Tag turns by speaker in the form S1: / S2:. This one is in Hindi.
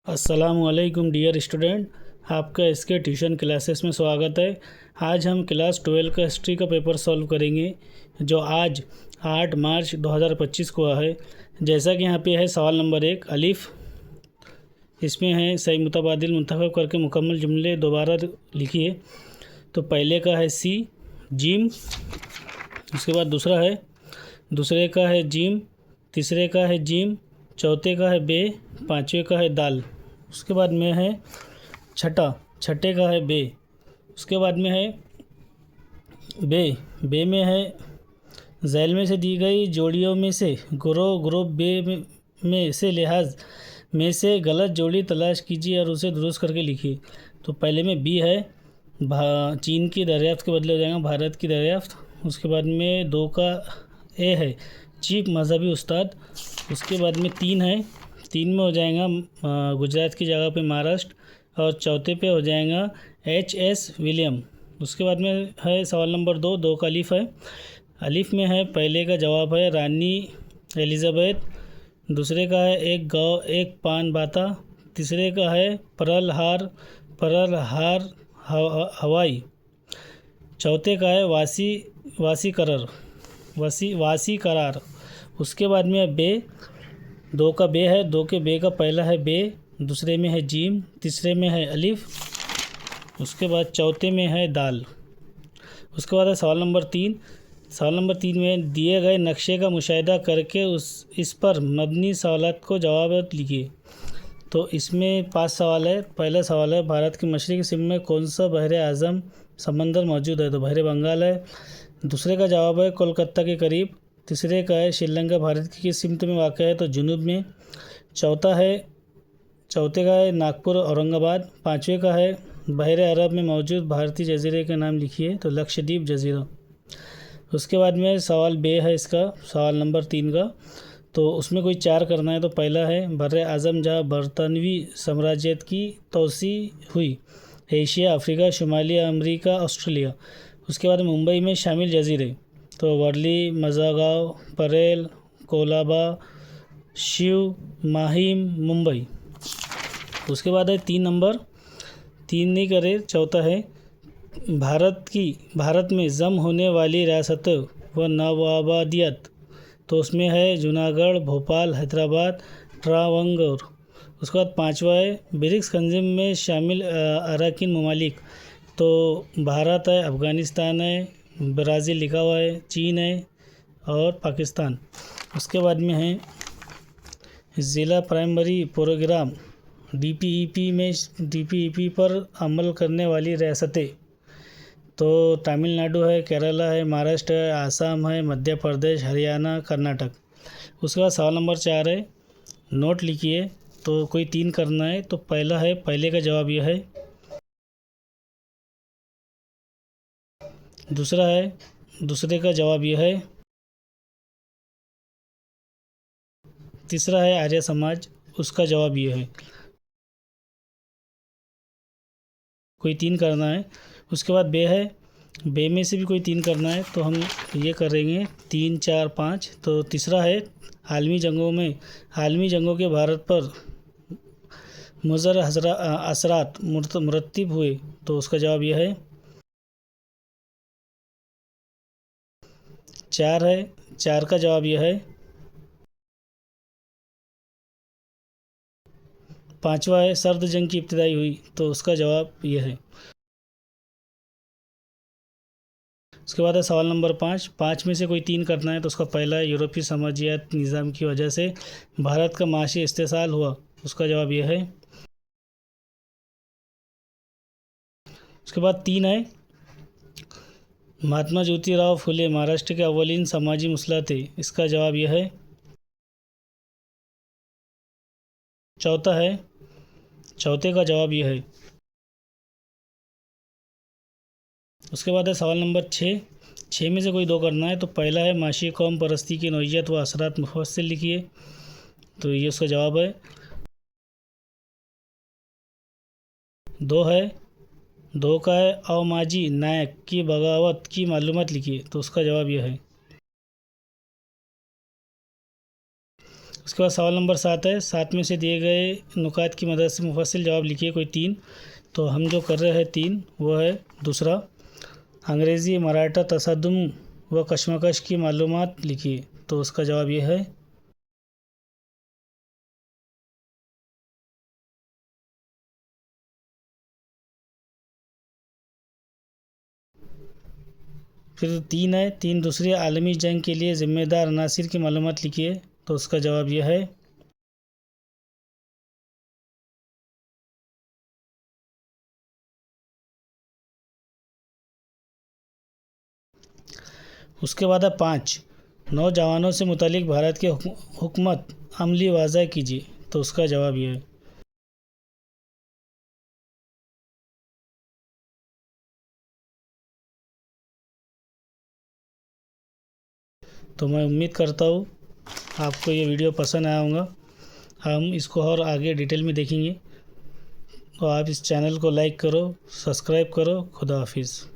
S1: अस्सलामुअलैकुम डियर स्टूडेंट, आपका इसके ट्यूशन क्लासेस में स्वागत है। आज हम क्लास 12 का हिस्ट्री का पेपर सॉल्व करेंगे जो आज 8 मार्च 2025 को है। जैसा कि यहाँ पे है सवाल नंबर 1 अलिफ। इसमें है सही मुतबादिल मुंतखब करके मुकम्मल जुमले दोबारा लिखिए। तो पहले का है सी जिम, उसके बाद दूसरे का है जिम, तीसरे का है जिम, चौथे का है बे, पाँचवें का है दाल। उसके बाद में है छठे का है बे। उसके बाद में है बे में है झैल में से दी गई जोड़ियों में से ग्रुप बे में से लिहाज में से गलत जोड़ी तलाश कीजिए और उसे दुरुस्त करके लिखिए। तो पहले में बी है चीन की दरियाफ्त के बदले हो जाएगा भारत की दरियाफ्त। उसके बाद में 2 का ए है चीफ मजहबी उस्ताद। उसके बाद में 3 है, 3 में हो जाएगा गुजरात की जगह पे महाराष्ट्र, और चौथे पे हो जाएगा एच.एस. विलियम। उसके बाद में है सवाल नंबर 2 का अलिफ है। अलिफ में है पहले का जवाब है रानी एलिज़ाबेथ, दूसरे का है एक गाँव एक पान बाता, तीसरे का है परल हार हवाई, चौथे का है वासी करार। उसके बाद में है बे, 2 का बे है, 2 के बे का पहला है बे, दूसरे में है जीम, तीसरे में है अलिफ, उसके बाद चौथे में है दाल। उसके बाद है सवाल नंबर 3 में दिए गए नक्शे का मुशाहिदा करके इस पर मबनी सवालात को जवाब लिखिए। तो इसमें 5 सवाल है। पहला सवाल है भारत के मशरक़ी सिम में कौन सा बहर आज़म समंदर मौजूद है? तो बहर बंगाल है। दूसरे का जवाब है कोलकाता के करीब। तीसरे का है श्रीलंका भारत की किस सिमत में वाक़ है? तो जुनूब में। चौथे का है नागपुर औरंगाबाद। पाँचवें का है बहर अरब में मौजूद भारतीय जजीरे के नाम लिखिए। तो लक्षद्वीप जजीरा। उसके बाद में सवाल बे है इसका, सवाल नंबर 3 का। तो उसमें कोई 4 करना है। तो पहला है बर्र आज़म जहाँ बरतानवी साम्राज्यत की तोसी हुई, एशिया, अफ्रीका, शुमाली अमरीका, ऑस्ट्रेलिया। उसके बाद मुंबई में शामिल जजीरे तो वर्ली, मज़ागांव, परेल, कोलाबा, शिव, माहिम, मुंबई। उसके बाद है 3 नहीं करे, चौथा है भारत में जम होने वाली रियासतें व नवाबादियत। तो उसमें है जूनागढ़, भोपाल, हैदराबाद, ट्रावंगोर। उसके बाद 5वां है ब्रिक्स तंजीम में शामिल अरकान ममालिक। तो भारत है, अफ़गानिस्तान है, ब्राज़ील लिखा हुआ है, चीन है और पाकिस्तान। उसके बाद में है ज़िला प्राइमरी प्रोग्राम डीपीईपी पर अमल करने वाली रियासतें। तो तमिलनाडु है, केरला है, महाराष्ट्र है, आसाम है, मध्य प्रदेश, हरियाणा, कर्नाटक। उसके बाद सवाल नंबर 4 है नोट लिखिए। तो कोई 3 करना है। तो पहला है पहले का जवाब यह है, दूसरा है दूसरे का जवाब यह है, तीसरा है आर्य समाज, उसका जवाब यह है। कोई 3 करना है। उसके बाद बे है, बे में से भी कोई 3 करना है। तो हम ये करेंगे 3, 4, 5। तो तीसरा है आलमी जंगों के भारत पर मुज़र असरात मुरतब हुए। तो उसका जवाब यह है 4 है, 4 का जवाब यह है। 5वां है सर्द जंग की इब्तिदाई हुई। तो उसका जवाब यह है। उसके बाद है सवाल नंबर 5 में से कोई 3 करना है। तो उसका पहला है यूरोपीय साम्राज्यवाद निज़ाम की वजह से भारत का माशी इस्तेसाल हुआ। उसका जवाब यह है। उसके बाद 3 है महात्मा ज्योतिराव फुले महाराष्ट्र के अव्वलीन समाजी मुसल्लह थे। इसका जवाब यह है। चौथे का जवाब यह है। उसके बाद है सवाल नंबर 6 में से कोई 2 करना है। तो पहला है माशी कौम परस्ती की नौइयत व असरात मुफस्सिल लिखिए। तो ये उसका जवाब है। 2 का है अवमाजी नायक की बगावत की मालूमात लिखिए। तो उसका जवाब यह है। उसके बाद सवाल नंबर 7 है, 7 में से दिए गए नुकात की मदद से मुफस्सिल जवाब लिखिए कोई 3। तो हम जो कर रहे हैं 3, वो है दूसरा, अंग्रेज़ी मराठा तसद्दुम व कशमकश की मालूमात लिखिए। तो उसका जवाब ये है। फिर 3 है, 3 दूसरी आलमी जंग के लिए ज़िम्मेदार अनासिर की मालूमात लिखिए। तो उसका जवाब यह है। उसके बाद है 5, नौजवानों से मुतालिक भारत की हुकूमत अमली वाज़ह कीजिए। तो उसका जवाब यह है। तो मैं उम्मीद करता हूँ आपको ये वीडियो पसंद आया होगा। हम इसको और आगे डिटेल में देखेंगे। तो आप इस चैनल को लाइक करो, सब्सक्राइब करो। खुदा हाफिज़।